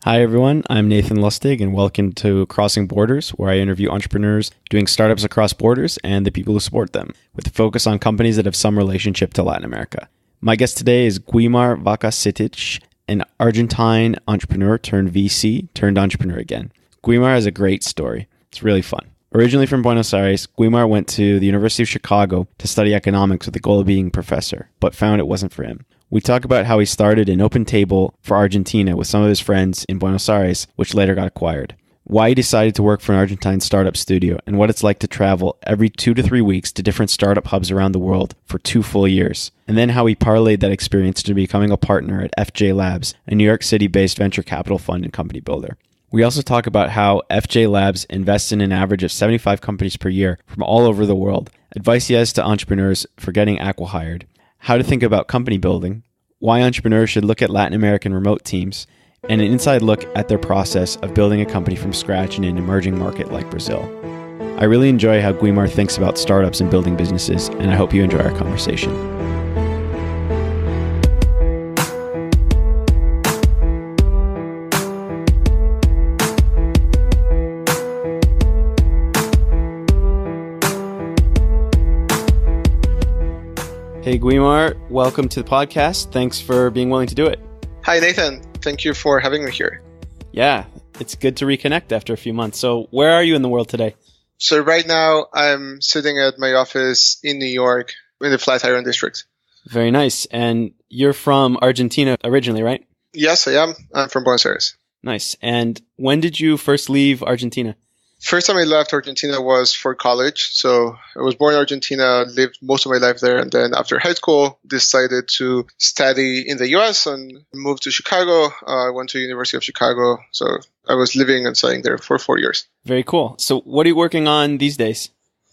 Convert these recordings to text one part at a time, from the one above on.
Hi, everyone. I'm Nathan Lustig, and welcome to Crossing Borders, where I interview entrepreneurs doing startups across borders and the people who support them, with a focus on companies that have some relationship to Latin America. My guest today is Guimar Vaca Sittic, an Argentine entrepreneur turned VC turned entrepreneur again. Guimar has a great story. It's really fun. Originally from Buenos Aires, Guimar went to the University of Chicago to study economics with the goal of being a professor, but found it wasn't for him. We talk about how he started an open table for Argentina with some of his friends in Buenos Aires, which later got acquired. Why he decided to work for an Argentine startup studio, and what it's like to travel every 2 to 3 weeks to different startup hubs around the world for 2 full years. And then how he parlayed that experience to becoming a partner at FJ Labs, a New York City-based venture capital fund and company builder. We also talk about how FJ Labs invests in an average of 75 companies per year from all over the world, advice he has to entrepreneurs for getting acqui-hired, how to think about company building, why entrepreneurs should look at Latin American remote teams, and an inside look at their process of building a company from scratch in an emerging market like Brazil. I really enjoy how Guimar thinks about startups and building businesses, and I hope you enjoy our conversation. Hey, Guimar, welcome to the podcast. Thanks for being willing to do it. Hi, Nathan. Thank you for having me here. Yeah, it's good to reconnect after a few months. So where are you in the world today? So right now, I'm sitting at my office in New York in the Flatiron district. Very nice. And you're from Argentina originally, right? Yes, I am. I'm from Buenos Aires. Nice. And when did you first leave Argentina? First time I left Argentina was for college. So I was born in Argentina, lived most of my life there. And then after high school, decided to study in the US and moved to Chicago. I went to University of Chicago. So I was living and studying there for 4 years. Very cool. So what are you working on these days?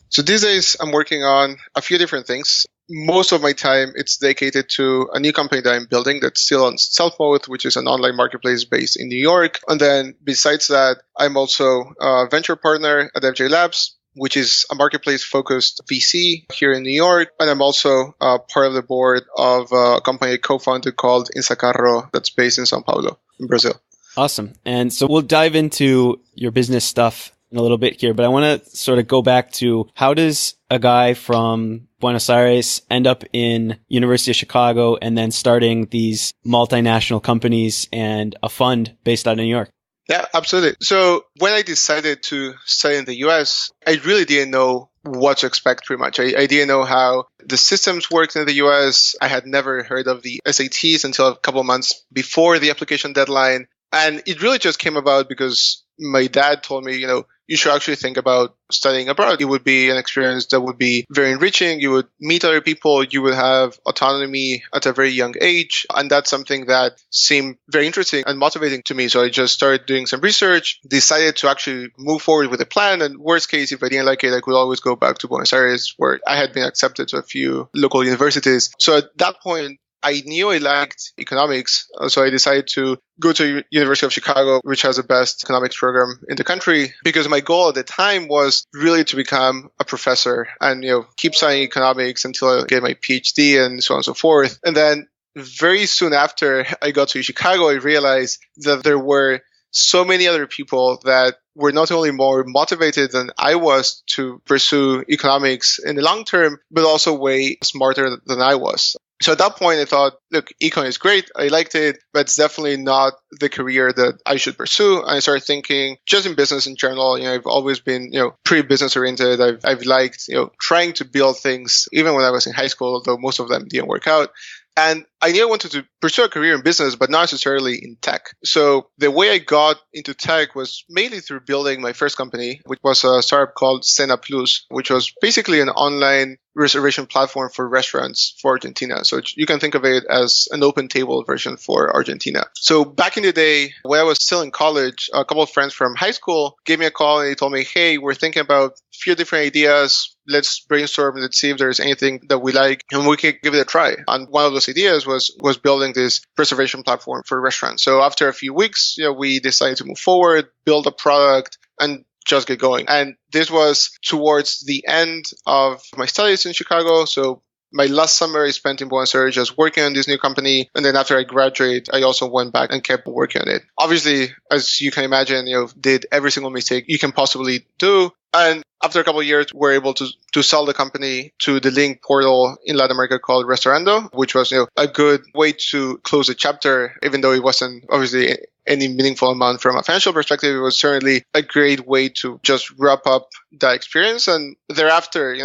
So these days, I'm working on a few different things. Most of my time, it's dedicated to a new company that I'm building that's still on stealth mode, which is an online marketplace based in New York. And then besides that, I'm also a venture partner at FJ Labs, which is a marketplace-focused VC here in New York. And I'm also part of the board of a company I co-founded called Insacarro that's based in Sao Paulo, in Brazil. Awesome. And so we'll dive into your business stuff in a little bit here, but I want to sort of go back to how does a guy from Buenos Aires end up in University of Chicago and then starting these multinational companies and a fund based out of New York? Yeah, absolutely. So when I decided to study in the US, I really didn't know what to expect pretty much. I didn't know how the systems worked in the US. I had never heard of the SATs until a couple of months before the application deadline. And it really just came about because my dad told me, you should actually think about studying abroad. It would be an experience that would be very enriching. You would meet other people. You would have autonomy at a very young age. And that's something that seemed very interesting and motivating to me. So I just started doing some research, decided to actually move forward with a plan. And worst case, if I didn't like it, I could always go back to Buenos Aires, where I had been accepted to a few local universities. So at that point, I knew I liked economics, so I decided to go to University of Chicago, which has the best economics program in the country, because my goal at the time was really to become a professor and, keep studying economics until I get my PhD and so on and so forth. And then very soon after I got to Chicago, I realized that there were so many other people that were not only more motivated than I was to pursue economics in the long term, but also way smarter than I was. So at that point, I thought, look, econ is great. I liked it, but it's definitely not the career that I should pursue. And I started thinking just in business in general, I've always been, pretty business oriented. I've liked, trying to build things even when I was in high school, although most of them didn't work out. And I knew I wanted to pursue a career in business, but not necessarily in tech. So the way I got into tech was mainly through building my first company, which was a startup called Cena Plus, which was basically an online reservation platform for restaurants for Argentina. So you can think of it as an open table version for Argentina. So back in the day, when I was still in college, a couple of friends from high school gave me a call and they told me, hey, we're thinking about a few different ideas. Let's brainstorm. Let's see if there's anything that we like and we can give it a try. And one of those ideas was building this reservation platform for restaurants. So after a few weeks, we decided to move forward, build a product, and just get going. And this was towards the end of my studies in Chicago. So My last summer I spent in Buenos Aires just working on this new company. And then after I graduated, I also went back and kept working on it. Obviously, as you can imagine, did every single mistake you can possibly do. And after a couple of years, we're able to sell the company to the link portal in Latin America called Restaurando, which was a good way to close the chapter, even though it wasn't obviously any meaningful amount from a financial perspective. It was certainly a great way to just wrap up that experience. And thereafter,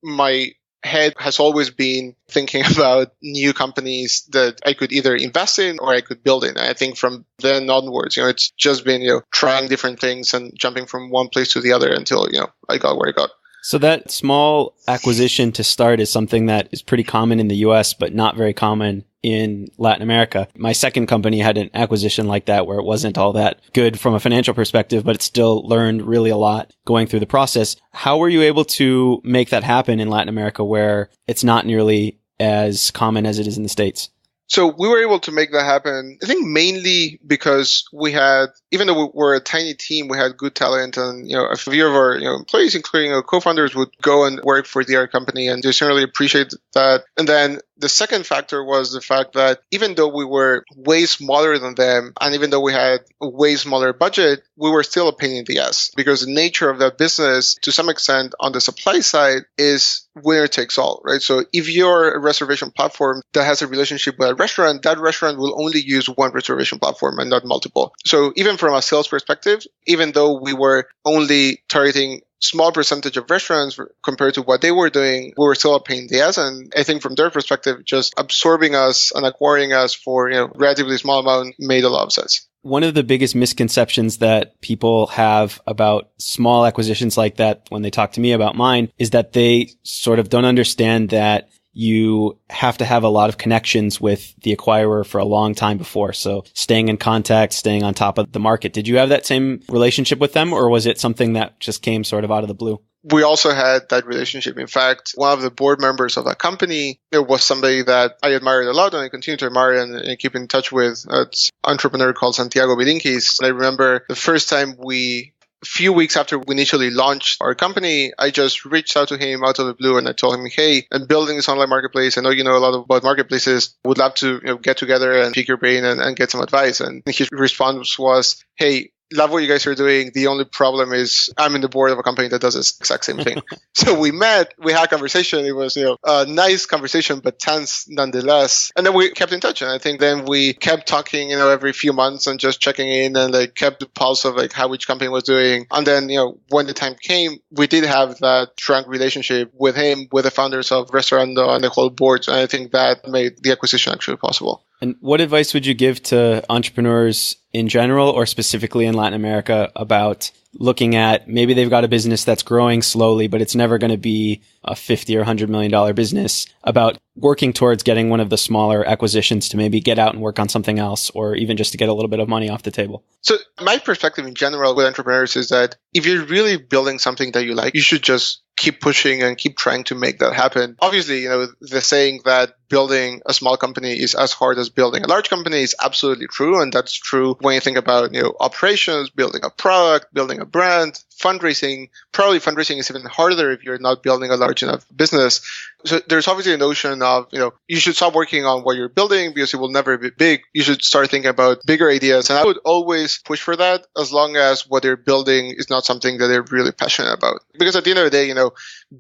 my head has always been thinking about new companies that I could either invest in or I could build in. And I think from then onwards, it's just been, trying different things and jumping from one place to the other until, I got where I got. So that small acquisition to start is something that is pretty common in the US, but not very common in Latin America. My second company had an acquisition like that where it wasn't all that good from a financial perspective, but it still learned really a lot going through the process. How were you able to make that happen in Latin America where it's not nearly as common as it is in the States? So we were able to make that happen, I think mainly because we had, even though we were a tiny team, we had good talent, and a few of our employees, including our co-founders, would go and work for the other company, and they certainly appreciate that. And then the second factor was the fact that even though we were way smaller than them, and even though we had a way smaller budget, we were still a pain in the ass because the nature of that business, to some extent, on the supply side, is winner takes all, right? So if you're a reservation platform that has a relationship with a restaurant, that restaurant will only use one reservation platform and not multiple. So even from a sales perspective, even though we were only targeting small percentage of restaurants compared to what they were doing, we were still a pain in the ass. And I think from their perspective, just absorbing us and acquiring us for relatively small amount made a lot of sense. One of the biggest misconceptions that people have about small acquisitions like that when they talk to me about mine is that they sort of don't understand that you have to have a lot of connections with the acquirer for a long time before. So staying in contact, staying on top of the market. Did you have that same relationship with them, or was it something that just came sort of out of the blue? We also had that relationship. In fact, one of the board members of that company, it was somebody that I admired a lot and I continue to admire and keep in touch with. It's an entrepreneur called Santiago Bilinkis. I remember the first time a few weeks after we initially launched our company, I just reached out to him out of the blue and I told him, hey, I'm building this online marketplace. I know you know a lot about marketplaces. Would love to get together and pick your brain and get some advice. And his response was, hey, love what you guys are doing. The only problem is I'm in the board of a company that does this exact same thing. So we met, we had a conversation. It was, a nice conversation, but tense nonetheless. And then we kept in touch. And I think then we kept talking, every few months and just checking in and kept the pulse of how each company was doing. And then, when the time came, we did have that strong relationship with him, with the founders of Restaurando and the whole board. And I think that made the acquisition actually possible. And what advice would you give to entrepreneurs in general or specifically in Latin America about looking at maybe they've got a business that's growing slowly, but it's never going to be a $50 or $100 million business, about working towards getting one of the smaller acquisitions to maybe get out and work on something else, or even just to get a little bit of money off the table? So my perspective in general with entrepreneurs is that if you're really building something that you like, you should just keep pushing and keep trying to make that happen. Obviously, the saying that building a small company is as hard as building a large company is absolutely true. And that's true when you think about, operations, building a product, building a brand, fundraising. Probably fundraising is even harder if you're not building a large enough business. So there's obviously a notion of, you should stop working on what you're building because it will never be big. You should start thinking about bigger ideas. And I would always push for that as long as what they're building is not something that they're really passionate about. Because at the end of the day,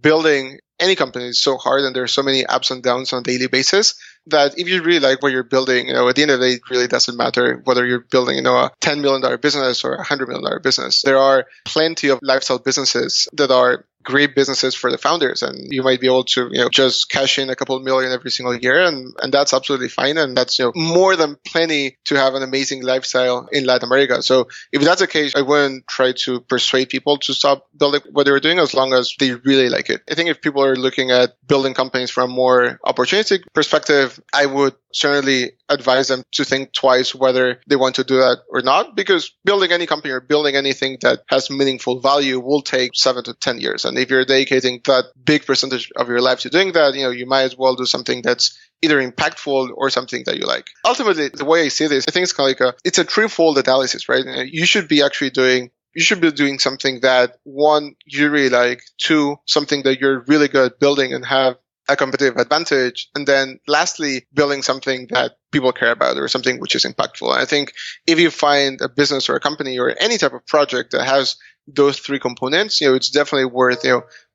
building any company is so hard and there's so many ups and downs on a daily basis that if you really like what you're building, at the end of the day, it really doesn't matter whether you're building, a $10 million business or a $100 million business. There are plenty of lifestyle businesses that are great businesses for the founders, and you might be able to just cash in a couple of million every single year, and that's absolutely fine, and that's more than plenty to have an amazing lifestyle in Latin America. So if that's the case, I wouldn't try to persuade people to stop building what they're doing as long as they really like it. I think if people are looking at building companies from a more opportunistic perspective, I would certainly advise them to think twice whether they want to do that or not, because building any company or building anything that has meaningful value will take 7 to 10 years. And if you're dedicating that big percentage of your life to doing that, you might as well do something that's either impactful or something that you like. Ultimately, the way I see this, I think it's kind of it's a threefold analysis, right? You should be doing something that, one, you really like, two, something that you're really good at building and have a competitive advantage. And then lastly, building something that people care about or something which is impactful. And I think if you find a business or a company or any type of project that has those three components, it's definitely worth,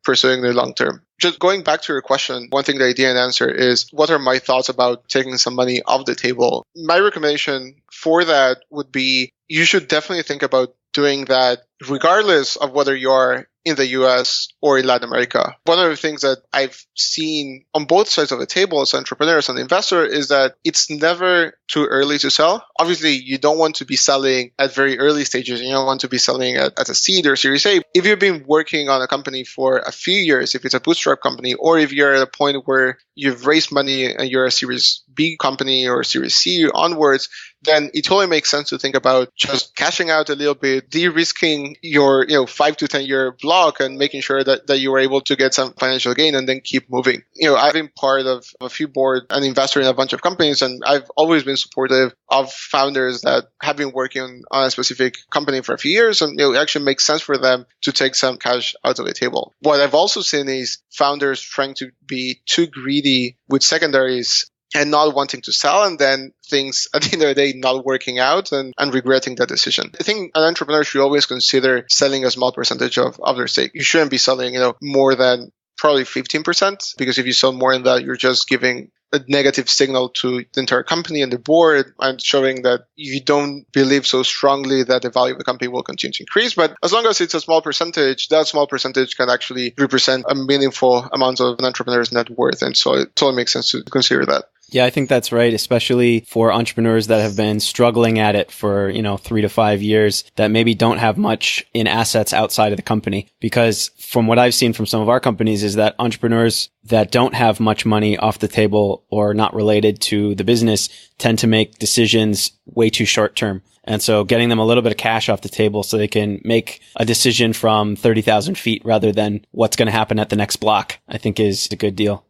pursuing the long term. Just going back to your question, one thing that I didn't answer is what are my thoughts about taking some money off the table? My recommendation for that would be you should definitely think about doing that regardless of whether you are in the US or in Latin America. One of the things that I've seen on both sides of the table as entrepreneurs and investor is that it's never too early to sell. Obviously, you don't want to be selling at very early stages. You don't want to be selling at a seed or Series A. If you've been working on a company for a few years, if it's a bootstrap company, or if you're at a point where you've raised money and you're a Series B company or Series C onwards, then it totally makes sense to think about just cashing out a little bit, de-risking your 5 to 10 year block and making sure that you are able to get some financial gain and then keep moving. I've been part of a few board and investor in a bunch of companies, and I've always been supportive of founders that have been working on a specific company for a few years, and it actually makes sense for them to take some cash out of the table. What I've also seen is founders trying to be too greedy with secondaries and not wanting to sell, and then things at the end of the day not working out and regretting that decision. I think an entrepreneur should always consider selling a small percentage of their stake. You shouldn't be selling, more than probably 15%, because if you sell more than that, you're just giving a negative signal to the entire company and the board and showing that you don't believe so strongly that the value of the company will continue to increase. But as long as it's a small percentage, that small percentage can actually represent a meaningful amount of an entrepreneur's net worth. And so it totally makes sense to consider that. Yeah, I think that's right, especially for entrepreneurs that have been struggling at it for, 3 to 5 years that maybe don't have much in assets outside of the company. Because from what I've seen from some of our companies is that entrepreneurs that don't have much money off the table or not related to the business tend to make decisions way too short term. And so getting them a little bit of cash off the table so they can make a decision from 30,000 feet rather than what's going to happen at the next block, I think is a good deal.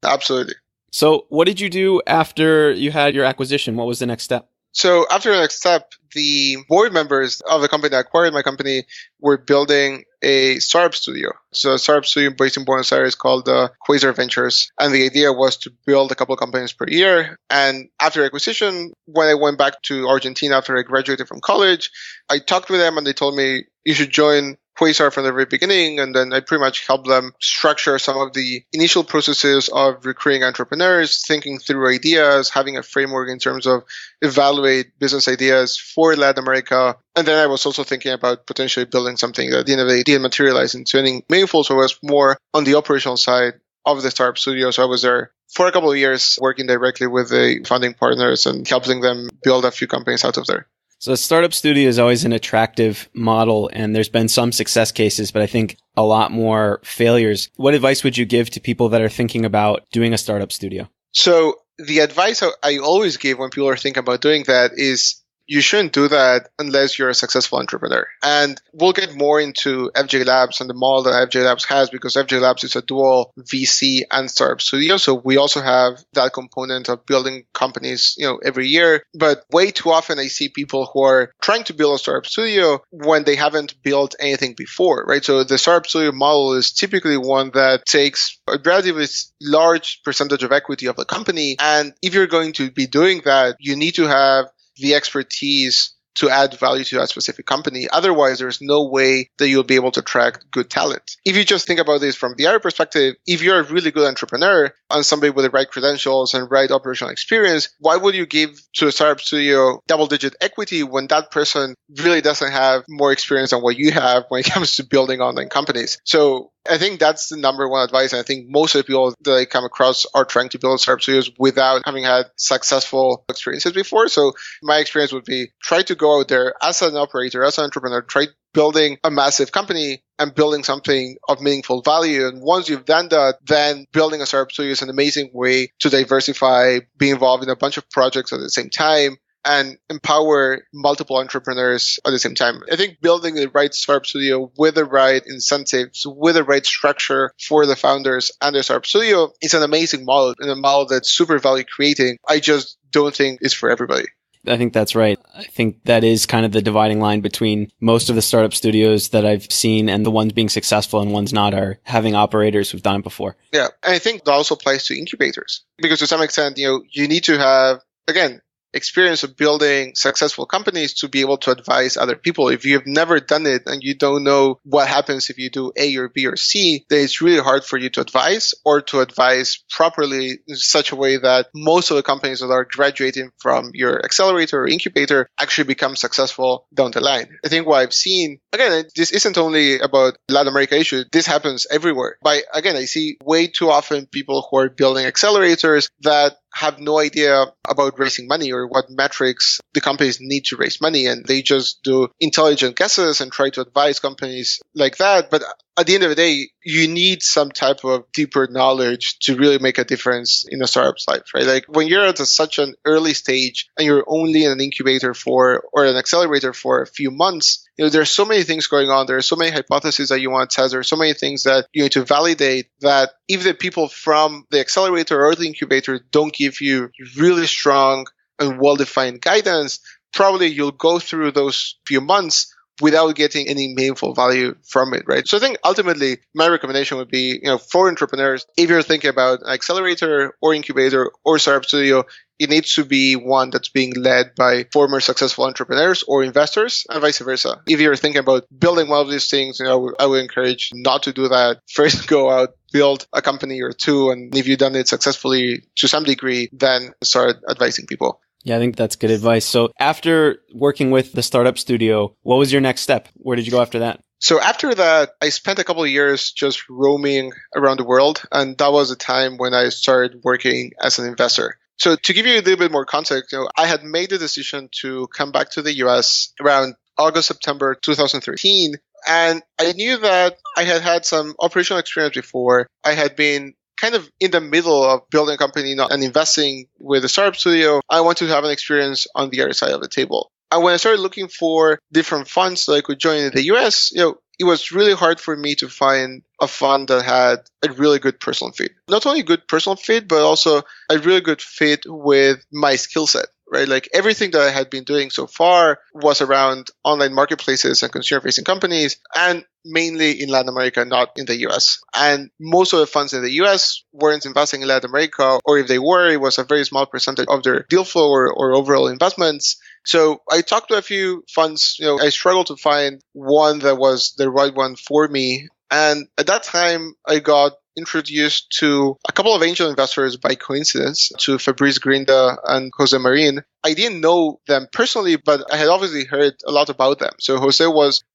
Absolutely. So what did you do after you had your acquisition? What was the next step? So after the next step, the board members of the company that acquired my company were building a startup studio. So a startup studio based in Buenos Aires called Quasar Ventures. And the idea was to build a couple of companies per year. And after acquisition, when I went back to Argentina after I graduated from college, I talked with them and they told me, you should join Quasar from the very beginning, and then I pretty much helped them structure some of the initial processes of recruiting entrepreneurs, thinking through ideas, having a framework in terms of evaluate business ideas for Latin America. And then I was also thinking about potentially building something that at the end of the day didn't materialize into anything meaningful, so I was more on the operational side of the startup studio. So I was there for a couple of years working directly with the founding partners and helping them build a few companies out of there. So a startup studio is always an attractive model, and there's been some success cases, but I think a lot more failures. What advice would you give to people that are thinking about doing a startup studio? So the advice I always give when people are thinking about doing that is you shouldn't do that unless you're a successful entrepreneur. And we'll get more into FJ Labs and the model that FJ Labs has, because FJ Labs is a dual VC and startup studio. So we also have that component of building companies, every year. But way too often I see people who are trying to build a startup studio when they haven't built anything before, right? So the startup studio model is typically one that takes a relatively large percentage of equity of the company. And if you're going to be doing that, you need to have the expertise to add value to that specific company. Otherwise, there's no way that you'll be able to attract good talent. If you just think about this from the other perspective, if you're a really good entrepreneur and somebody with the right credentials and right operational experience, why would you give to a startup studio double-digit equity when that person really doesn't have more experience than what you have when it comes to building online companies? So I think that's the number one advice. And I think most of the people that I come across are trying to build startup studios without having had successful experiences before. So my experience would be try to go out there as an operator, as an entrepreneur, try building a massive company and building something of meaningful value. And once you've done that, then building a startup studio is an amazing way to diversify, be involved in a bunch of projects at the same time, and empower multiple entrepreneurs at the same time. I think building the right startup studio with the right incentives, with the right structure for the founders and the startup studio is an amazing model, and a model that's super value creating. I just don't think it's for everybody. I think that's right. I think that is kind of the dividing line between most of the startup studios that I've seen and the ones being successful and ones not are having operators who've done it before. Yeah. And I think that also applies to incubators because to some extent, you need to have, again, experience of building successful companies to be able to advise other people. If you have never done it and you don't know what happens if you do A or B or C, then it's really hard for you to advise or to advise properly in such a way that most of the companies that are graduating from your accelerator or incubator actually become successful down the line. I think what I've seen, again, this isn't only about Latin America issue. This happens everywhere. Again, I see way too often people who are building accelerators that have no idea about raising money or what metrics the companies need to raise money. And they just do intelligent guesses and try to advise companies like that. But at the end of the day, you need some type of deeper knowledge to really make a difference in a startup's life, right? Like when you're at such an early stage and you're only in an incubator or an accelerator for a few months, there's so many things going on. There are so many hypotheses that you want to test. There are so many things that you need to validate that if the people from the accelerator or the incubator don't give you really strong and well-defined guidance, probably you'll go through those few months without getting any meaningful value from it, right? So I think ultimately my recommendation would be, for entrepreneurs, if you're thinking about an accelerator or incubator or startup studio, it needs to be one that's being led by former successful entrepreneurs or investors and vice versa. If you're thinking about building one of these things, I would encourage not to do that. First, go out, build a company or two. And if you've done it successfully to some degree, then start advising people. Yeah, I think that's good advice. So after working with the startup studio, what was your next step? Where did you go after that? So after that, I spent a couple of years just roaming around the world. And that was the time when I started working as an investor. So to give you a little bit more context, I had made the decision to come back to the US around August, September 2013. And I knew that I had had some operational experience before. I had been kind of in the middle of building a company and investing with a startup studio. I wanted to have an experience on the other side of the table. And when I started looking for different funds that I could join in the US, it was really hard for me to find a fund that had a really good personal fit. Not only good personal fit, but also a really good fit with my skill set, right? Like everything that I had been doing so far was around online marketplaces and consumer-facing companies, and mainly in Latin America, not in the US. And most of the funds in the US weren't investing in Latin America, or if they were, it was a very small percentage of their deal flow or overall investments. So I talked to a few funds. I struggled to find one that was the right one for me. And at that time, I got introduced to a couple of angel investors by coincidence, to Fabrice Grinda and Jose Marin. I didn't know them personally, but I had obviously heard a lot about them. So Jose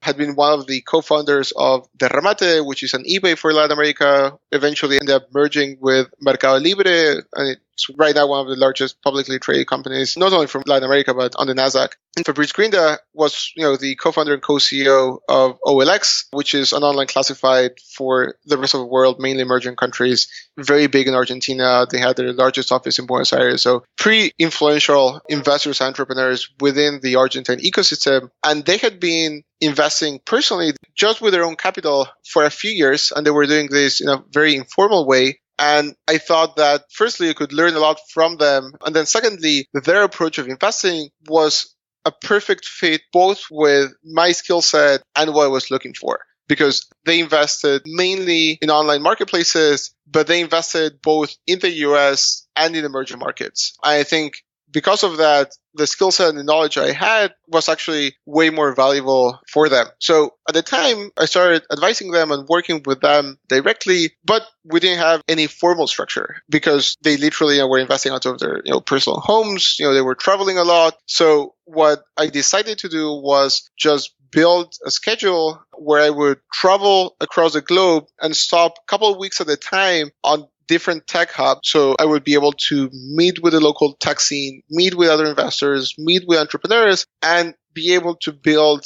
had been one of the co-founders of Derramate, which is an eBay for Latin America, eventually ended up merging with Mercado Libre, and it's right now one of the largest publicly traded companies, not only from Latin America, but on the NASDAQ. And Fabrice Grinda was, the co-founder and co-CEO of OLX, which is an online classified for the rest of the world, mainly emerging countries, very big in Argentina. They had their largest office in Buenos Aires. So pretty influential investors, entrepreneurs within the Argentine ecosystem. And they had been investing personally just with their own capital for a few years. And they were doing this in a very informal way. And I thought that firstly, I could learn a lot from them. And then secondly, their approach of investing was a perfect fit both with my skill set and what I was looking for. Because they invested mainly in online marketplaces, but they invested both in the US and in emerging markets. I think because of that, the skill set and the knowledge I had was actually way more valuable for them. So at the time, I started advising them and working with them directly, but we didn't have any formal structure because they literally were investing out of their personal homes. They were traveling a lot. So what I decided to do was just build a schedule where I would travel across the globe and stop a couple of weeks at a time on different tech hubs. So I would be able to meet with the local tech scene, meet with other investors, meet with entrepreneurs, and be able to build,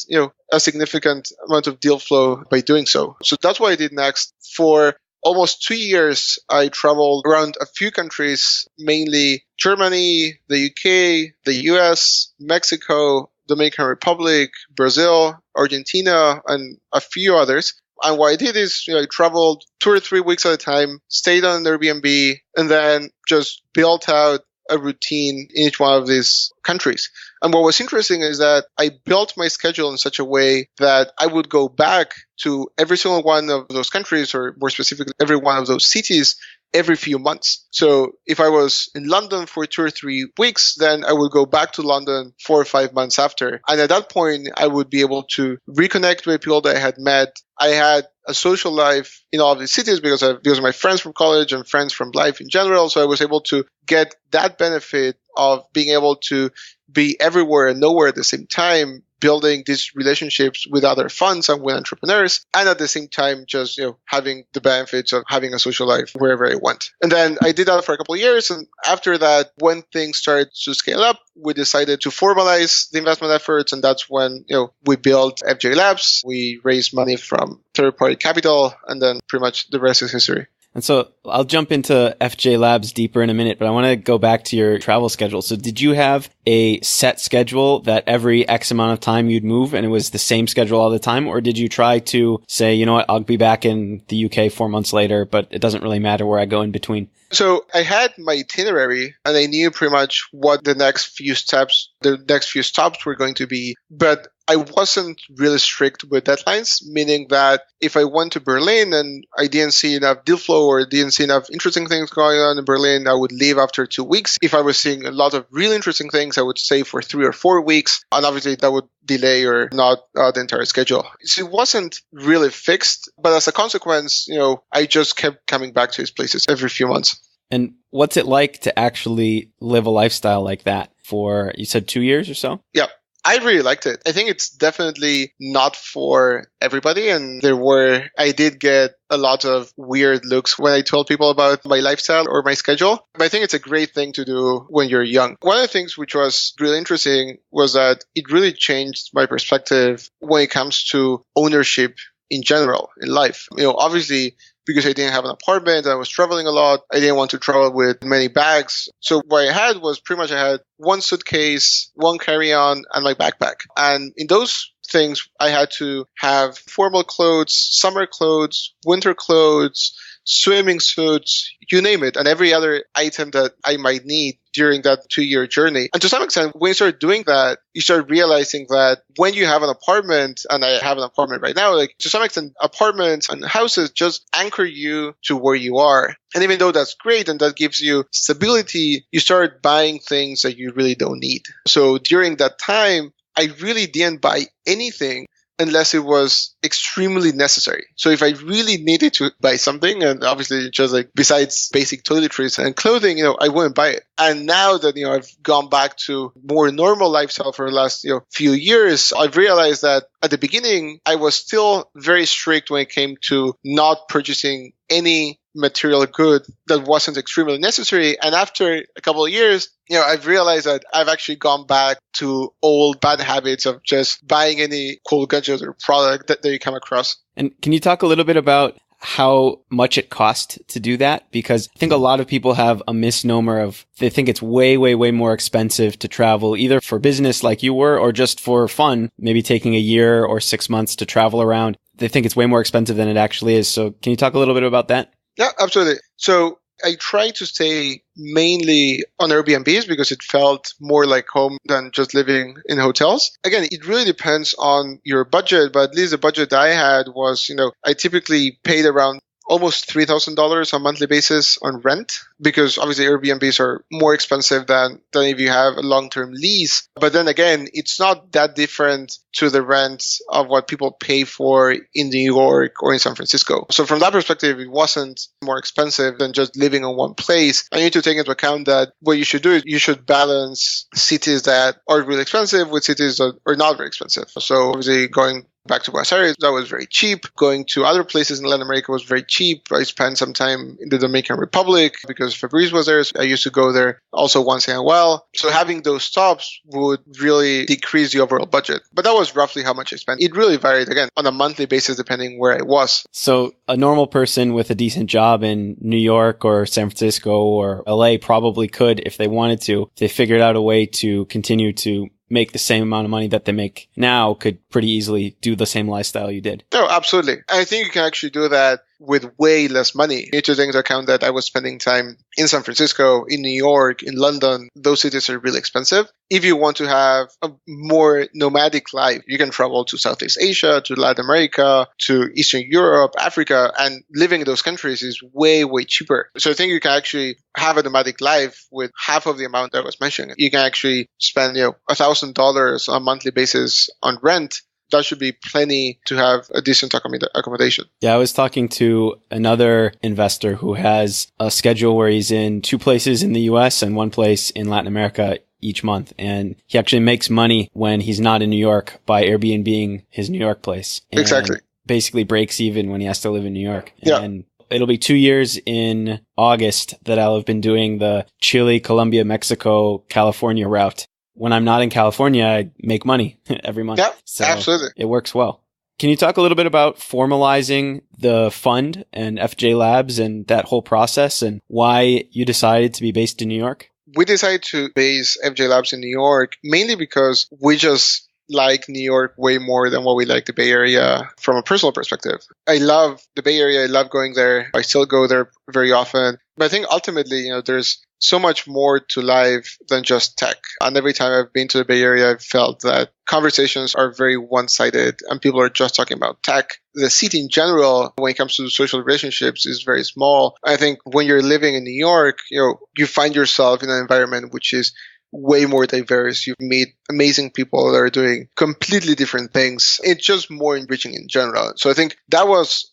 a significant amount of deal flow by doing so. So that's what I did next. For almost 2 years, I traveled around a few countries, mainly Germany, the UK, the US, Mexico, Dominican Republic, Brazil, Argentina, and a few others. And what I did is, I traveled 2 or 3 weeks at a time, stayed on an Airbnb, and then just built out a routine in each one of these countries. And what was interesting is that I built my schedule in such a way that I would go back to every single one of those countries, or more specifically, every one of those cities every few months. So if I was in London for 2 or 3 weeks, then I would go back to London 4 or 5 months after. And at that point, I would be able to reconnect with people that I had met. I had a social life in all of these cities because of my friends from college and friends from life in general. So I was able to get that benefit of being able to be everywhere and nowhere at the same time, building these relationships with other funds and with entrepreneurs, and at the same time just having the benefits of having a social life wherever I went. And then I did that for a couple of years, and after that, when things started to scale up, we decided to formalize the investment efforts, and that's when we built FJ Labs. We raised money from third-party capital, and then pretty much the rest is history. And so I'll jump into FJ Labs deeper in a minute, but I want to go back to your travel schedule. So did you have a set schedule that every X amount of time you'd move and it was the same schedule all the time? Or did you try to say, you know what, I'll be back in the UK 4 months later, but it doesn't really matter where I go in between? So I had my itinerary and I knew pretty much what the next few stops were going to be, but I wasn't really strict with deadlines, meaning that if I went to Berlin and I didn't see enough deal flow or didn't see enough interesting things going on in Berlin, I would leave after 2 weeks. If I was seeing a lot of really interesting things, I would stay for 3 or 4 weeks. And obviously that would delay or not the entire schedule. So it wasn't really fixed, but as a consequence, I just kept coming back to these places every few months. And what's it like to actually live a lifestyle like that for, you said 2 years or so? Yeah. I really liked it. I think it's definitely not for everybody. And I did get a lot of weird looks when I told people about my lifestyle or my schedule. But I think it's a great thing to do when you're young. One of the things which was really interesting was that it really changed my perspective when it comes to ownership in general in life. Obviously, because I didn't have an apartment, I was traveling a lot. I didn't want to travel with many bags. So what I had was pretty much I had one suitcase, one carry-on, and my backpack. And in those things, I had to have formal clothes, summer clothes, winter clothes, swimming suits, you name it, and every other item that I might need during that 2-year journey. And to some extent, when you start doing that, you start realizing that when you have an apartment, and I have an apartment right now, to some extent, apartments and houses just anchor you to where you are. And even though that's great and that gives you stability, you start buying things that you really don't need. So during that time, I really didn't buy anything unless it was extremely necessary. So if I really needed to buy something, and obviously just besides basic toiletries and clothing, I wouldn't buy it. And now that, I've gone back to more normal lifestyle for the last, few years, I've realized that at the beginning, I was still very strict when it came to not purchasing any material good that wasn't extremely necessary. And after a couple of years, I've realized that I've actually gone back to old bad habits of just buying any cool gadget or product that you come across. And can you talk a little bit about how much it cost to do that? Because I think a lot of people have a misnomer of, they think it's way, way, way more expensive to travel, either for business like you were, or just for fun, maybe taking a year or 6 months to travel around. They think it's way more expensive than it actually is. So can you talk a little bit about that? Yeah, absolutely. So I try to stay mainly on Airbnbs because it felt more like home than just living in hotels. Again, it really depends on your budget, but at least the budget that I had was, I typically paid around almost $3,000 on a monthly basis on rent, because obviously Airbnbs are more expensive than if you have a long-term lease. But then again, it's not that different to the rent of what people pay for in New York or in San Francisco. So from that perspective, it wasn't more expensive than just living in one place. And you need to take into account that what you should do is you should balance cities that are really expensive with cities that are not very expensive. So obviously going back to Buenos Aires, that was very cheap. Going to other places in Latin America was very cheap. I spent some time in the Dominican Republic because Fabrice was there. So I used to go there also once in a while. So having those stops would really decrease the overall budget. But that was roughly how much I spent. It really varied, again, on a monthly basis depending where I was. So a normal person with a decent job in New York or San Francisco or LA probably could, if they wanted to, if they figured out a way to continue to make the same amount of money that they make now, could pretty easily do the same lifestyle you did. No, absolutely. I think you can actually do that with way less money. You need to take into account that I was spending time in San Francisco, in New York, in London. Those cities are really expensive. If you want to have a more nomadic life, you can travel to Southeast Asia, to Latin America, to Eastern Europe, Africa, and living in those countries is way, way cheaper. So I think you can actually have a nomadic life with half of the amount that I was mentioning. You can actually spend, $1,000 on a monthly basis on rent. That should be plenty to have a decent accommodation. Yeah, I was talking to another investor who has a schedule where he's in 2 places in the US and 1 place in Latin America each month. And he actually makes money when he's not in New York by Airbnb-ing his New York place. And exactly. Basically breaks even when he has to live in New York. Yeah. And it'll be 2 years in August that I'll have been doing the Chile, Colombia, Mexico, California route. When I'm not in California, I make money every month. Yeah, so absolutely. It works well. Can you talk a little bit about formalizing the fund and FJ Labs and that whole process and why you decided to be based in New York? We decided to base FJ Labs in New York mainly because we just like New York way more than what we like the Bay Area from a personal perspective. I love the Bay Area. I love going there. I still go there very often. But I think ultimately, there's so much more to life than just tech. And every time I've been to the Bay Area, I've felt that conversations are very one-sided and people are just talking about tech. The city in general, when it comes to social relationships, is very small. I think when you're living in New York, you find yourself in an environment which is way more diverse. You meet amazing people that are doing completely different things. It's just more enriching in general. So I think that was,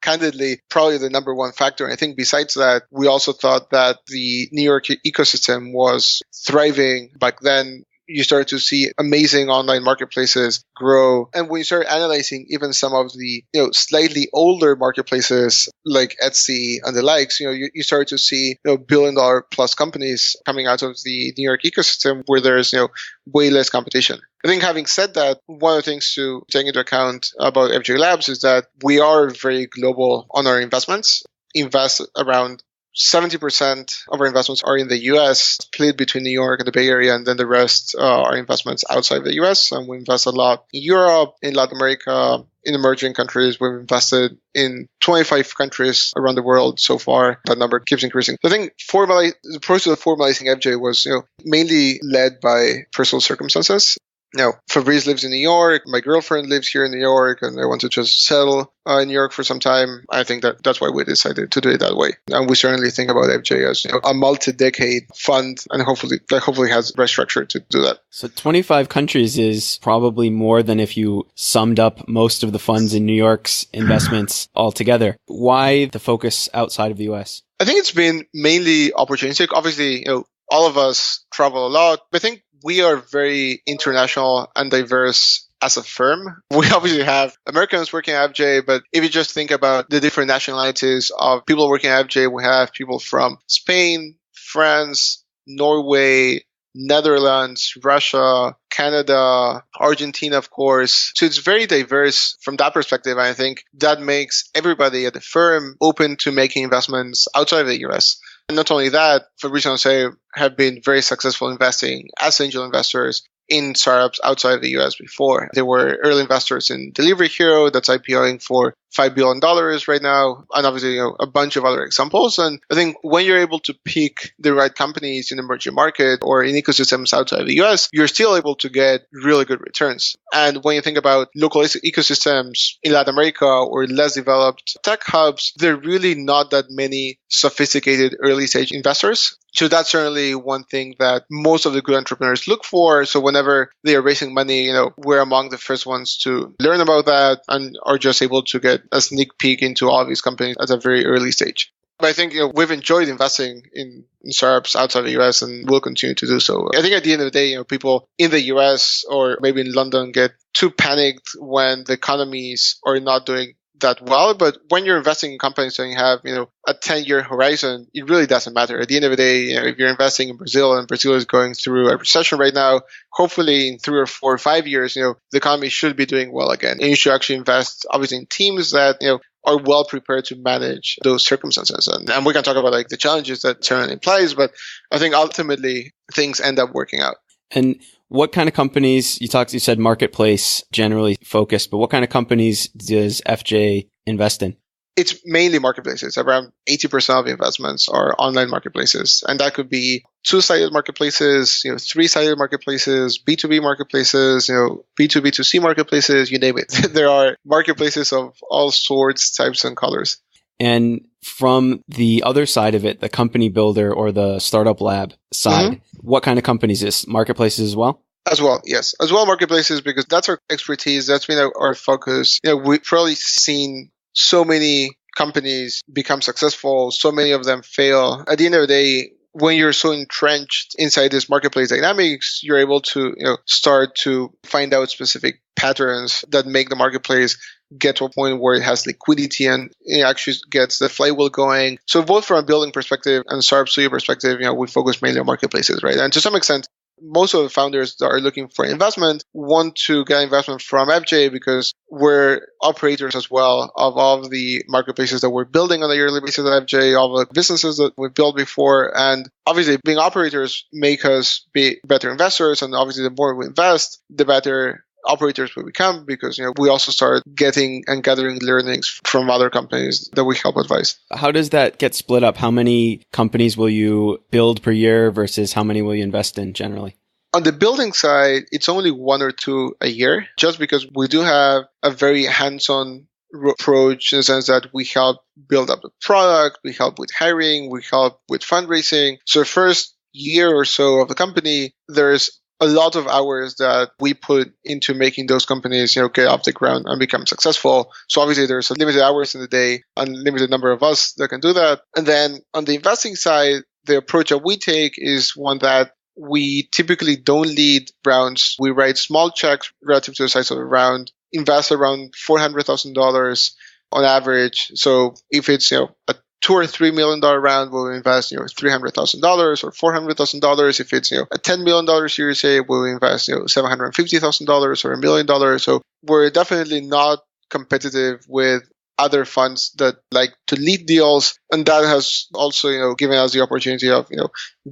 candidly, probably the number one factor. And I think besides that, we also thought that the New York ecosystem was thriving back then. You start to see amazing online marketplaces grow. And when you start analyzing even some of the, slightly older marketplaces like Etsy and the likes, you start to see, $1 billion plus companies coming out of the New York ecosystem where there's, way less competition. I think having said that, one of the things to take into account about FJ Labs is that we are very global on our investments. Invest around 70% of our investments are in the US, split between New York and the Bay Area, and then the rest are investments outside the US. And we invest a lot in Europe, in Latin America, in emerging countries. We've invested in 25 countries around the world so far. That number keeps increasing. So I think the process of formalizing FJ was mainly led by personal circumstances. Fabrice lives in New York. My girlfriend lives here in New York, and I want to just settle in New York for some time. I think that's why we decided to do it that way. And we certainly think about FJ as a multi-decade fund, and hopefully has the right structure to do that. So 25 countries is probably more than if you summed up most of the funds in New York's investments altogether. Why the focus outside of the US? I think it's been mainly opportunistic. Obviously, all of us travel a lot, but I think we are very international and diverse as a firm. We obviously have Americans working at FJ, but if you just think about the different nationalities of people working at FJ, we have people from Spain, France, Norway, Netherlands, Russia, Canada, Argentina, of course. So it's very diverse from that perspective. And I think that makes everybody at the firm open to making investments outside of the US. And not only that, Fabrice and Jose have been very successful investing as angel investors in startups outside of the US before. They were early investors in Delivery Hero that's IPOing for $5 billion right now, and obviously a bunch of other examples. And I think when you're able to pick the right companies in emerging market or in ecosystems outside of the US, you're still able to get really good returns. And when you think about local ecosystems in Latin America or less developed tech hubs, there are really not that many sophisticated early stage investors. So that's certainly one thing that most of the good entrepreneurs look for. So whenever they are raising money, we're among the first ones to learn about that and are just able to get a sneak peek into all of these companies at a very early stage. But I think we've enjoyed investing in startups outside the US and will continue to do so. I think at the end of the day, people in the US or maybe in London get too panicked when the economies are not doing that well. But when you're investing in companies and you have, a 10-year horizon, it really doesn't matter. At the end of the day, if you're investing in Brazil and Brazil is going through a recession right now, hopefully in 3 or 4 or 5 years, the economy should be doing well again. And you should actually invest obviously in teams that, are well prepared to manage those circumstances. And we can talk about the challenges that certainly implies, but I think ultimately things end up working out. And what kind of companies, you said marketplace generally focused, but what kind of companies does FJ invest in? It's mainly marketplaces. Around 80% of investments are online marketplaces. And that could be two-sided marketplaces, three-sided marketplaces, B2B marketplaces, B2B2C marketplaces, you name it. There are marketplaces of all sorts, types, and colors. And from the other side of it, the company builder or the startup lab side, what kind of companies is this? Marketplaces as well? As well, yes. As well, marketplaces, because that's our expertise. That's been our focus. We've probably seen so many companies become successful. So many of them fail. At the end of the day, when you're so entrenched inside this marketplace dynamics, you're able to start to find out specific patterns that make the marketplace get to a point where it has liquidity and it actually gets the flywheel going. So both from a building perspective and startup studio perspective, we focus mainly on marketplaces, right? And to some extent, most of the founders that are looking for investment want to get investment from FJ because we're operators as well of all of the marketplaces that we're building on a yearly basis at FJ, all the businesses that we've built before. And obviously being operators make us be better investors. And obviously the more we invest, the better operators we become because we also start getting and gathering learnings from other companies that we help advise. How does that get split up? How many companies will you build per year versus how many will you invest in generally? On the building side, it's only one or two a year, just because we do have a very hands-on approach in the sense that we help build up the product, we help with hiring, we help with fundraising. So the first year or so of the company, there's a lot of hours that we put into making those companies, get off the ground and become successful. So obviously there's limited hours in the day, unlimited number of us that can do that. And then on the investing side, the approach that we take is one that we typically don't lead rounds. We write small checks relative to the size of the round, invest around $400,000 on average. So if it's, a $2 or $3 million round, we'll invest, $300,000 or $400,000. If it's, a $10 million Series A, we'll invest, $750,000 or $1 million. So we're definitely not competitive with other funds that like to lead deals. And that has also, given us the opportunity of,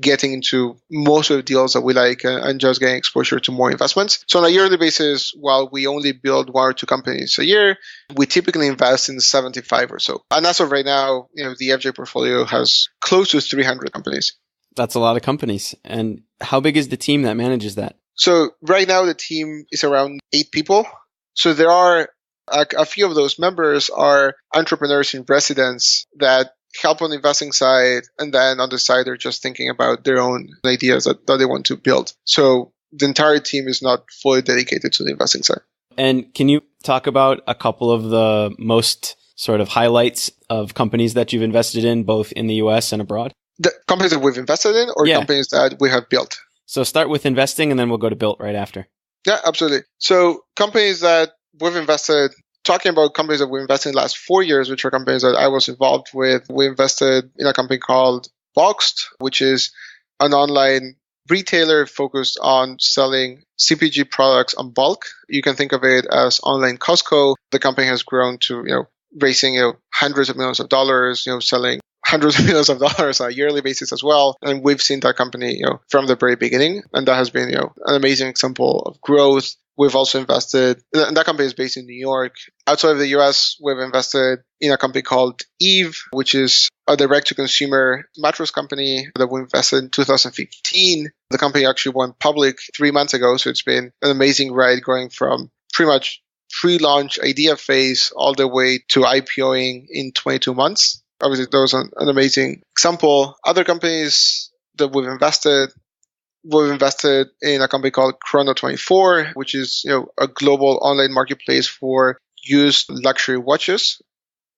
getting into most of the deals that we like and just getting exposure to more investments. So on a yearly basis, while we only build one or two companies a year, we typically invest in 75 or so. And as of right now, the FJ portfolio has close to 300 companies. That's a lot of companies. And how big is the team that manages that? So right now the team is around 8 people. So there are a few of those members are entrepreneurs in residence that help on the investing side, and then on the side they're just thinking about their own ideas that they want to build. So the entire team is not fully dedicated to the investing side. And can you talk about a couple of the most sort of highlights of companies that you've invested in, both in the US and abroad? The companies that we've invested in or companies that we have built? So start with investing and then we'll go to built right after. Yeah, absolutely. So companies that we've invested, talking about companies that we invested in the last 4 years, which are companies that I was involved with, we invested in a company called Boxed, which is an online retailer focused on selling CPG products on bulk. You can think of it as online Costco. The company has grown to, raising, hundreds of millions of dollars, selling hundreds of millions of dollars on a yearly basis as well. And we've seen that company, from the very beginning. And that has been, an amazing example of growth. We've also invested, and that company is based in New York. Outside of the US, we've invested in a company called Eve, which is a direct-to-consumer mattress company that we invested in 2015. The company actually went public 3 months ago. So it's been an amazing ride going from pretty much pre-launch idea phase all the way to IPOing in 22 months. Obviously, that was an amazing example. Other companies that we've invested in a company called Chrono24, which is a global online marketplace for used luxury watches,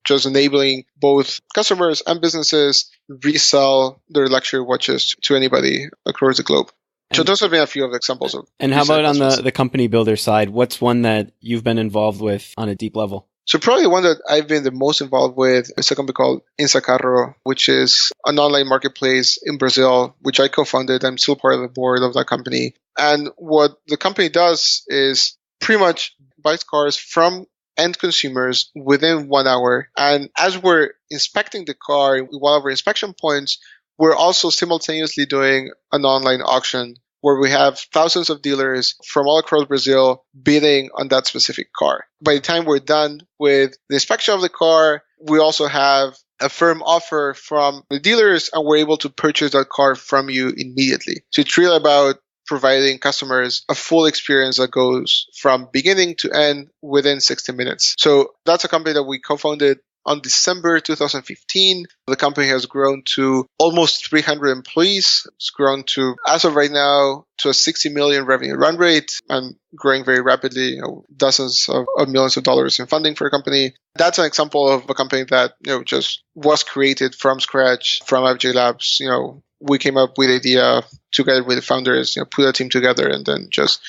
just enabling both customers and businesses resell their luxury watches to anybody across the globe. So those have been a few of the examples of. And how about on the company builder side? What's one that you've been involved with on a deep level? So probably one that I've been the most involved with is a company called Insacarro, which is an online marketplace in Brazil, which I co-founded. I'm still part of the board of that company. And what the company does is pretty much buys cars from end consumers within 1 hour. And as we're inspecting the car in one of our inspection points, we're also simultaneously doing an online auction where we have thousands of dealers from all across Brazil bidding on that specific car. By the time we're done with the inspection of the car, we also have a firm offer from the dealers, and we're able to purchase that car from you immediately. So it's really about providing customers a full experience that goes from beginning to end within 60 minutes. So that's a company that we co-founded on December 2015. The company has grown to almost 300 employees. It's grown to, as of right now, to a 60 million revenue run rate and growing very rapidly, dozens of millions of dollars in funding for a company. That's an example of a company that, just was created from scratch from FJ Labs. We came up with the idea together with the founders, put a team together, and then just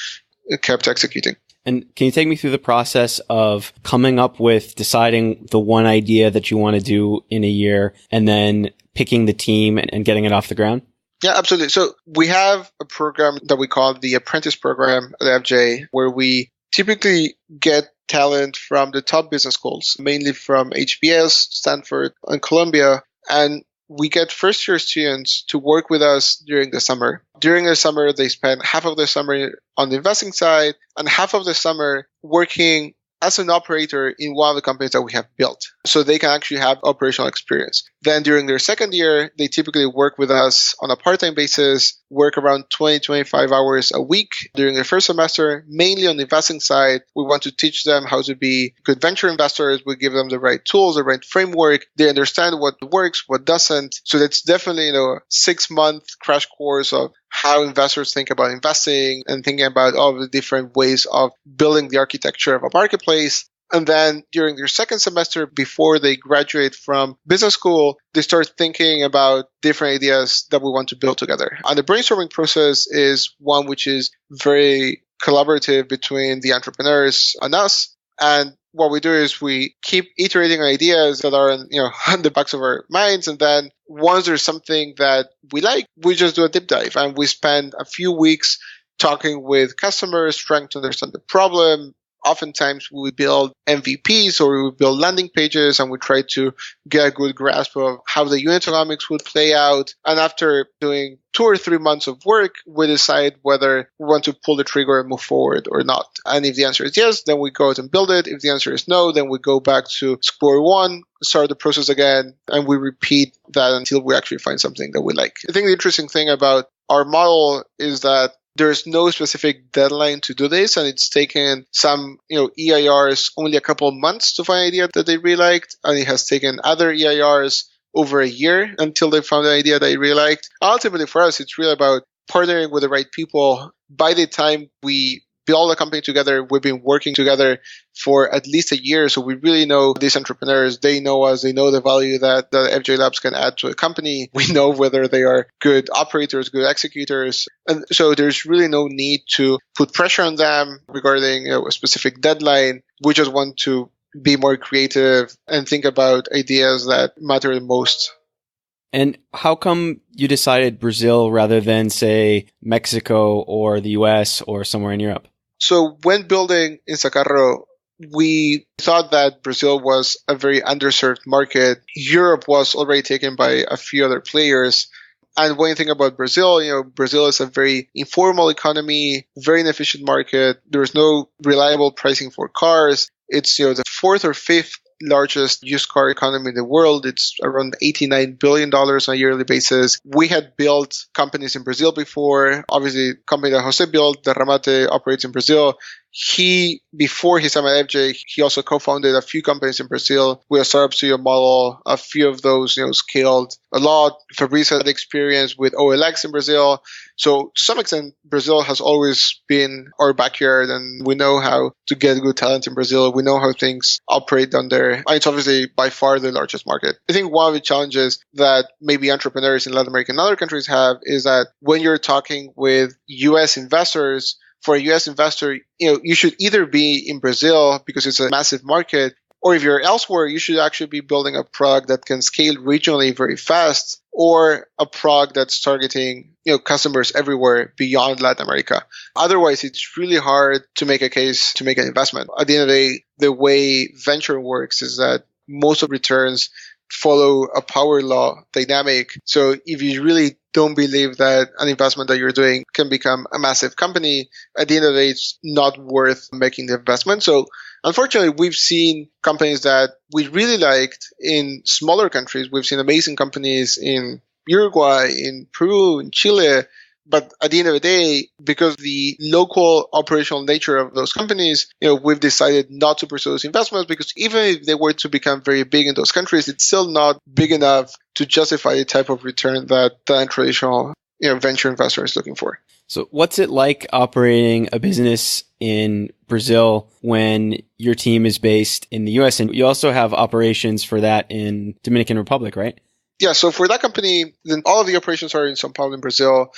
kept executing. And can you take me through the process of coming up with deciding the one idea that you want to do in a year and then picking the team and getting it off the ground? Yeah, absolutely. So we have a program that we call the Apprentice Program at FJ, where we typically get talent from the top business schools, mainly from HBS, Stanford, and Columbia. And we get first-year students to work with us during the summer. During the summer, they spend half of the summer on the investing side and half of the summer working as an operator in one of the companies that we have built. So they can actually have operational experience. Then during their second year, they typically work with us on a part-time basis, work around 20, 25 hours a week. During their first semester, mainly on the investing side, we want to teach them how to be good venture investors. We give them the right tools, the right framework. They understand what works, what doesn't. So that's definitely, a 6-month crash course of how investors think about investing and thinking about all the different ways of building the architecture of a marketplace. And then during their second semester, before they graduate from business school, they start thinking about different ideas that we want to build together. And the brainstorming process is one which is very collaborative between the entrepreneurs and us. And what we do is we keep iterating on ideas that are on the backs of our minds. And then once there's something that we like, we just do a deep dive. And we spend a few weeks talking with customers, trying to understand the problem. Oftentimes we build MVPs or we build landing pages, and we try to get a good grasp of how the unit economics would play out. And after doing 2 or 3 months of work, we decide whether we want to pull the trigger and move forward or not. And if the answer is yes, then we go out and build it. If the answer is no, then we go back to square one, start the process again, and we repeat that until we actually find something that we like. I think the interesting thing about our model is that there's no specific deadline to do this, and it's taken some, EIRs only a couple of months to find an idea that they really liked, and it has taken other EIRs over a year until they found an idea that they really liked. Ultimately, for us, it's really about partnering with the right people. By the time we build a company together, we've been working together for at least a year. So we really know these entrepreneurs. They know us. They know the value that FJ Labs can add to a company. We know whether they are good operators, good executors. And so there's really no need to put pressure on them regarding a specific deadline. We just want to be more creative and think about ideas that matter the most. And how come you decided Brazil rather than, say, Mexico or the US or somewhere in Europe? So when building Instacarro, we thought that Brazil was a very underserved market. Europe was already taken by a few other players. And when you think about Brazil, Brazil is a very informal economy, very inefficient market. There's no reliable pricing for cars. It's, the 4th or 5th largest used car economy in the world. It's around $89 billion on a yearly basis. We had built companies in Brazil before. Obviously, the company that Jose built, the Ramate, operates in Brazil. Before his time at FJ, he also co-founded a few companies in Brazil with a startup studio model. A few of those, scaled a lot. Fabrice had experience with OLX in Brazil. So to some extent, Brazil has always been our backyard, and we know how to get good talent in Brazil. We know how things operate down there. And it's obviously by far the largest market. I think one of the challenges that maybe entrepreneurs in Latin America and other countries have is that when you're talking with US investors, for a US investor, you should either be in Brazil because it's a massive market, or if you're elsewhere, you should actually be building a product that can scale regionally very fast, or a product that's targeting customers everywhere beyond Latin America. Otherwise, it's really hard to make a case to make an investment. At the end of the day, the way venture works is that most of returns follow a power law dynamic. So if you really don't believe that an investment that you're doing can become a massive company, at the end of the day, it's not worth making the investment. So unfortunately, we've seen companies that we really liked in smaller countries. We've seen amazing companies in Uruguay, in Peru, in Chile. But at the end of the day, because the local operational nature of those companies, we've decided not to pursue those investments, because even if they were to become very big in those countries, it's still not big enough to justify the type of return that the traditional venture investor is looking for. So what's it like operating a business in Brazil when your team is based in the US? And you also have operations for that in Dominican Republic, right? Yeah, so for that company, then all of the operations are in São Paulo in Brazil.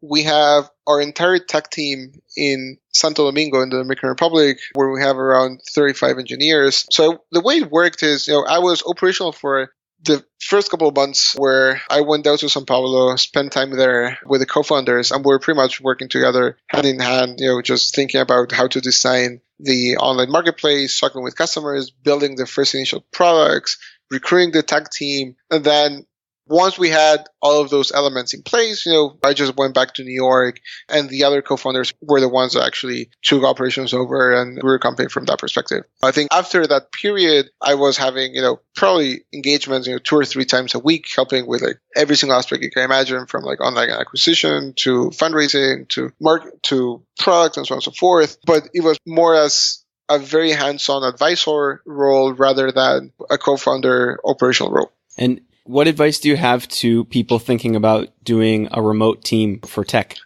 We have our entire tech team in Santo Domingo in the Dominican Republic, where we have around 35 engineers. So the way it worked is, I was operational for the first couple of months where I went down to Sao Paulo, spent time there with the co-founders, and we're pretty much working together hand in hand, just thinking about how to design the online marketplace, talking with customers, building the first initial products, recruiting the tech team. And then once we had all of those elements in place, I just went back to New York, and the other co-founders were the ones that actually took operations over and grew a company from that perspective. I think after that period, I was having, probably engagements, 2 or 3 times a week, helping with every single aspect you can imagine, from online acquisition to fundraising to market to product and so on and so forth. But it was more as a very hands-on advisor role rather than a co-founder operational role. And what advice do you have to people thinking about doing a remote team for tech?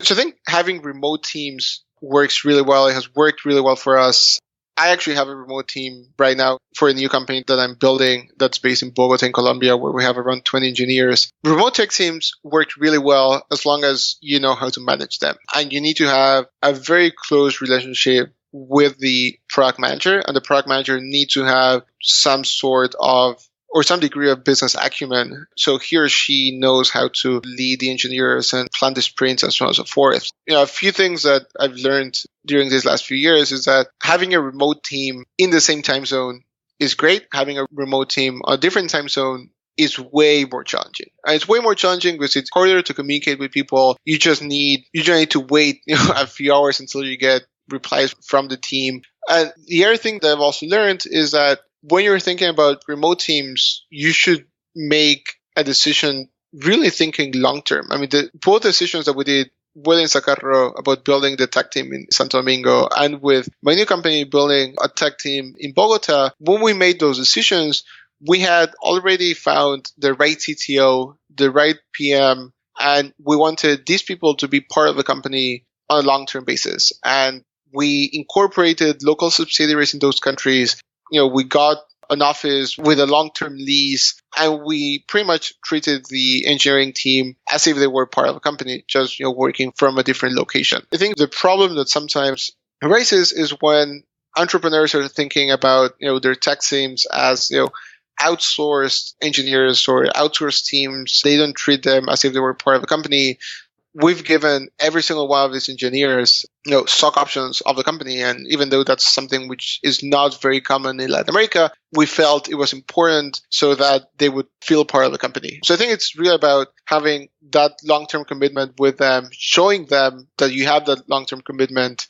So I think having remote teams works really well. It has worked really well for us. I actually have a remote team right now for a new company that I'm building that's based in Bogota in Colombia, where we have around 20 engineers. Remote tech teams work really well as long as you know how to manage them. And you need to have a very close relationship with the product manager, and the product manager needs to have some sort of or some degree of business acumen. So he or she knows how to lead the engineers and plan the sprints and so on and so forth. A few things that I've learned during these last few years is that having a remote team in the same time zone is great. Having a remote team on a different time zone is way more challenging. And it's way more challenging because it's harder to communicate with people. You just need to wait a few hours until you get replies from the team. And the other thing that I've also learned is that when you're thinking about remote teams, you should make a decision really thinking long-term. I mean, both decisions that we did with Sacarro about building the tech team in Santo Domingo and with my new company building a tech team in Bogota, when we made those decisions, we had already found the right CTO, the right PM, and we wanted these people to be part of the company on a long-term basis. And we incorporated local subsidiaries in those countries. We got an office with a long-term lease, and we pretty much treated the engineering team as if they were part of a company, just working from a different location. I think the problem that sometimes arises is when entrepreneurs are thinking about their tech teams as outsourced engineers or outsourced teams. They don't treat them as if they were part of a company. We've given every single one of these engineers, stock options of the company. And even though that's something which is not very common in Latin America, we felt it was important so that they would feel part of the company. So I think it's really about having that long-term commitment with them, showing them that you have that long-term commitment.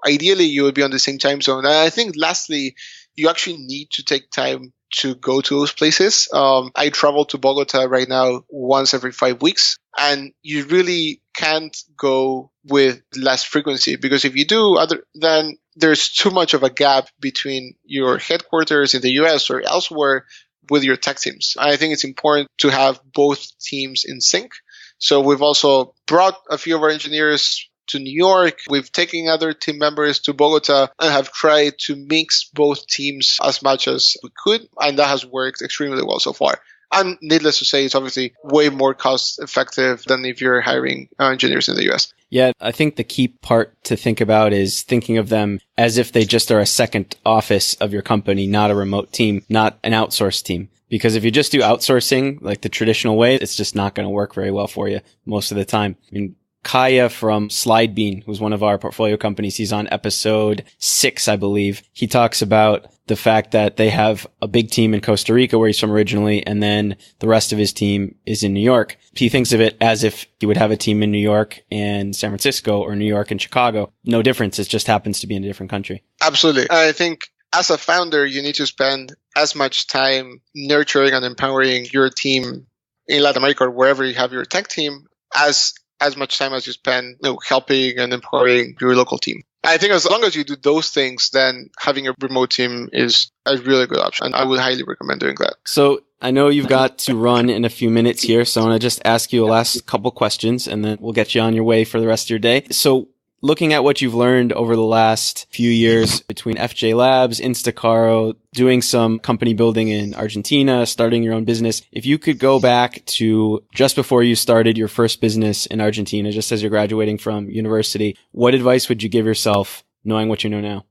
Ideally, you would be on the same time zone. And I think lastly, you actually need to take time to go to those places. I travel to Bogota right now once every 5 weeks, and you really can't go with less frequency, because if you do, then there's too much of a gap between your headquarters in the US or elsewhere with your tech teams. I think it's important to have both teams in sync. So we've also brought a few of our engineers to New York. We've taken other team members to Bogota and have tried to mix both teams as much as we could. And that has worked extremely well so far. And needless to say, it's obviously way more cost effective than if you're hiring engineers in the US. Yeah, I think the key part to think about is thinking of them as if they just are a second office of your company, not a remote team, not an outsourced team. Because if you just do outsourcing like the traditional way, it's just not going to work very well for you most of the time. I mean, Kaya from Slidebean, who's one of our portfolio companies. He's on episode 6, I believe. He talks about the fact that they have a big team in Costa Rica, where he's from originally, and then the rest of his team is in New York. He thinks of it as if he would have a team in New York and San Francisco, or New York and Chicago. No difference. It just happens to be in a different country. Absolutely. I think as a founder, you need to spend as much time nurturing and empowering your team in Latin America or wherever you have your tech team as much time as you spend helping and empowering your local team. I think as long as you do those things, then having a remote team is a really good option. I would highly recommend doing that. So I know you've got to run in a few minutes here, so I want to just ask you a last couple questions, and then we'll get you on your way for the rest of your day. So looking at what you've learned over the last few years between FJ Labs, Instacaro, doing some company building in Argentina, starting your own business, if you could go back to just before you started your first business in Argentina, just as you're graduating from university, what advice would you give yourself knowing what you know now?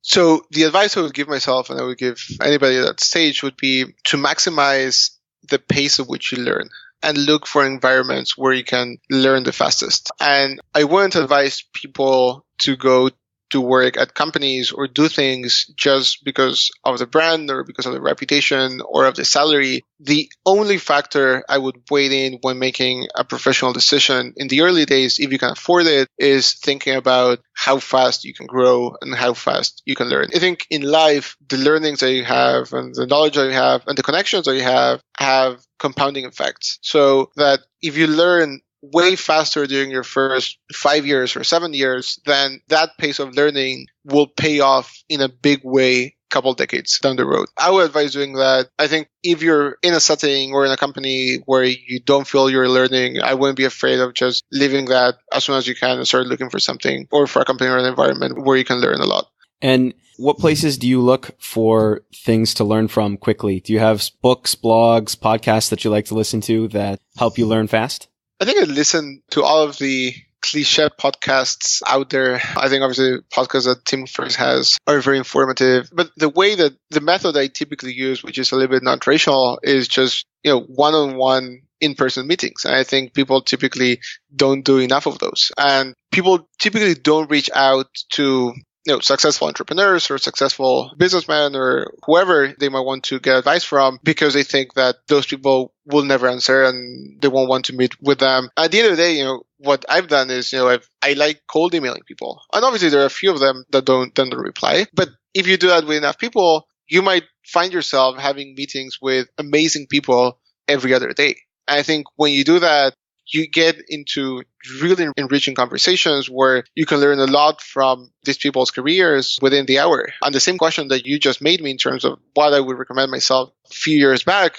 So the advice I would give myself, and I would give anybody at that stage, would be to maximize the pace at which you learn and look for environments where you can learn the fastest. And I wouldn't advise people to go to work at companies or do things just because of the brand or because of the reputation or of the salary. The only factor I would weigh in when making a professional decision in the early days, if you can afford it, is thinking about how fast you can grow and how fast you can learn. I think in life, the learnings that you have and the knowledge that you have and the connections that you have compounding effects. So that if you learn way faster during your first 5 years or 7 years, then that pace of learning will pay off in a big way a couple decades down the road. I would advise doing that. I think if you're in a setting or in a company where you don't feel you're learning, I wouldn't be afraid of just leaving that as soon as you can and start looking for something or for a company or an environment where you can learn a lot. And what places do you look for things to learn from quickly? Do you have books, blogs, podcasts that you like to listen to that help you learn fast? I think I listen to all of the cliche podcasts out there. I think obviously podcasts that Tim Ferriss has are very informative. But the method I typically use, which is a little bit non-traditional, is just one-on-one in-person meetings. And I think people typically don't do enough of those. And people typically don't reach out to successful entrepreneurs or successful businessmen or whoever they might want to get advice from because they think that those people will never answer and they won't want to meet with them. At the end of the day, what I've done is, I like cold emailing people. And obviously there are a few of them that don't reply. But if you do that with enough people, you might find yourself having meetings with amazing people every other day. And I think when you do that, you get into really enriching conversations where you can learn a lot from these people's careers within the hour. And the same question that you just made me in terms of what I would recommend myself a few years back,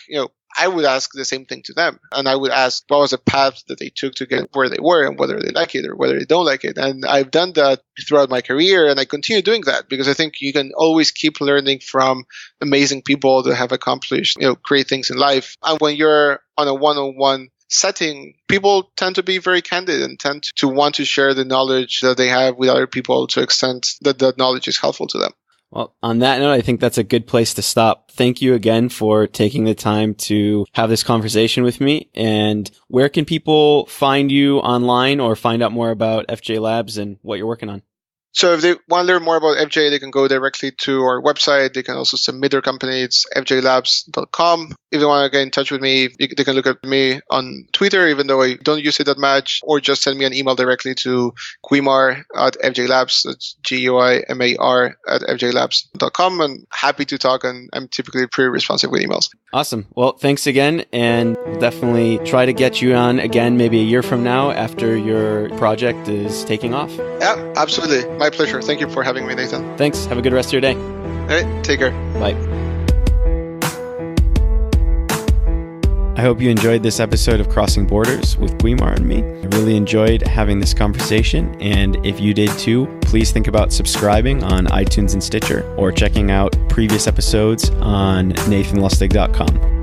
I would ask the same thing to them. And I would ask what was the path that they took to get where they were and whether they like it or whether they don't like it. And I've done that throughout my career and I continue doing that because I think you can always keep learning from amazing people that have accomplished, great things in life. And when you're on a one-on-one setting, people tend to be very candid and tend to want to share the knowledge that they have with other people to the extent that that knowledge is helpful to them. Well, on that note, I think that's a good place to stop. Thank you again for taking the time to have this conversation with me. And where can people find you online or find out more about FJ Labs and what you're working on? So if they want to learn more about FJ, they can go directly to our website. They can also submit their company. It's fjlabs.com. If they want to get in touch with me, they can look at me on Twitter, even though I don't use it that much, or just send me an email directly to Guimar at fjlabs. That's Guimar at fjlabs.com. And happy to talk. And I'm typically pretty responsive with emails. Awesome. Well, thanks again. And we'll definitely try to get you on again, maybe a year from now after your project is taking off. Yeah, absolutely. My pleasure. Thank you for having me, Nathan. Thanks. Have a good rest of your day. All right. Take care. Bye. I hope you enjoyed this episode of Crossing Borders with Guimar and me. I really enjoyed having this conversation. And if you did too, please think about subscribing on iTunes and Stitcher or checking out previous episodes on nathanlustig.com.